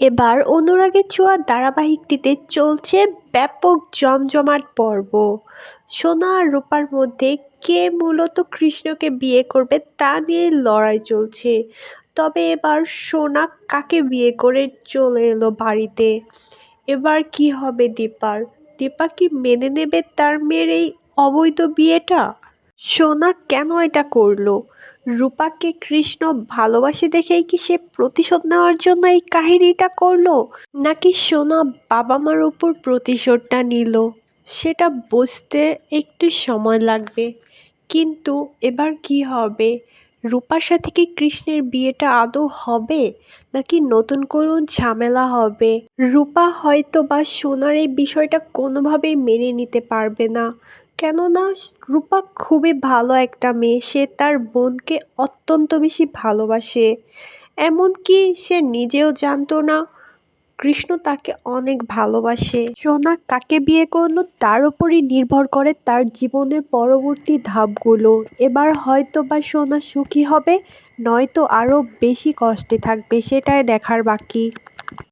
এবার অনুরাগের ছোঁয়া ধারাবাহিকটিতে চলছে ব্যাপক জমজমাট পর্ব। সোনা আর রূপার মধ্যে কে মূলত কৃষ্ণকে বিয়ে করবে তা নিয়ে লড়াই চলছে। তবে এবার সোনা কাকে বিয়ে করে চলে এলো বাড়িতে? এবার কি হবে দীপার? দীপা কি মেনে নেবে তার মেয়ের এই অবৈধ বিয়েটা? সোনা কেন এটা করলো? রূপাকে কৃষ্ণ ভালোবাসে দেখেই কি সে প্রতিশোধ নেওয়ার জন্য এই কাহিনীটা করলো, নাকি সোনা বাবা মার উপর প্রতিশোধটা নিল? সেটা বুঝতে একটু সময় লাগবে। কিন্তু এবার কি হবে? রূপার সাথে কি কৃষ্ণের বিয়েটা আদৌ হবে, নাকি নতুন কোনো ঝামেলা হবে? রূপা হয়তো বা সোনার এই বিষয়টা কোনোভাবেই মেনে নিতে পারবে না। কেননা রূপা খুবই ভালো একটা মেয়ে, সে তার বোনকে অত্যন্ত বেশি ভালোবাসে। এমনকি সে নিজেও জানতো না কৃষ্ণ তাকে অনেক ভালোবাসে। সোনা কাকে বিয়ে করলো তার উপরই নির্ভর করে তার জীবনের পরবর্তী ধাপগুলো। এবার হয়তো বা সোনা সুখী হবে, নয়তো আরও বেশি কষ্টে থাকবে, সেটাই দেখার বাকি।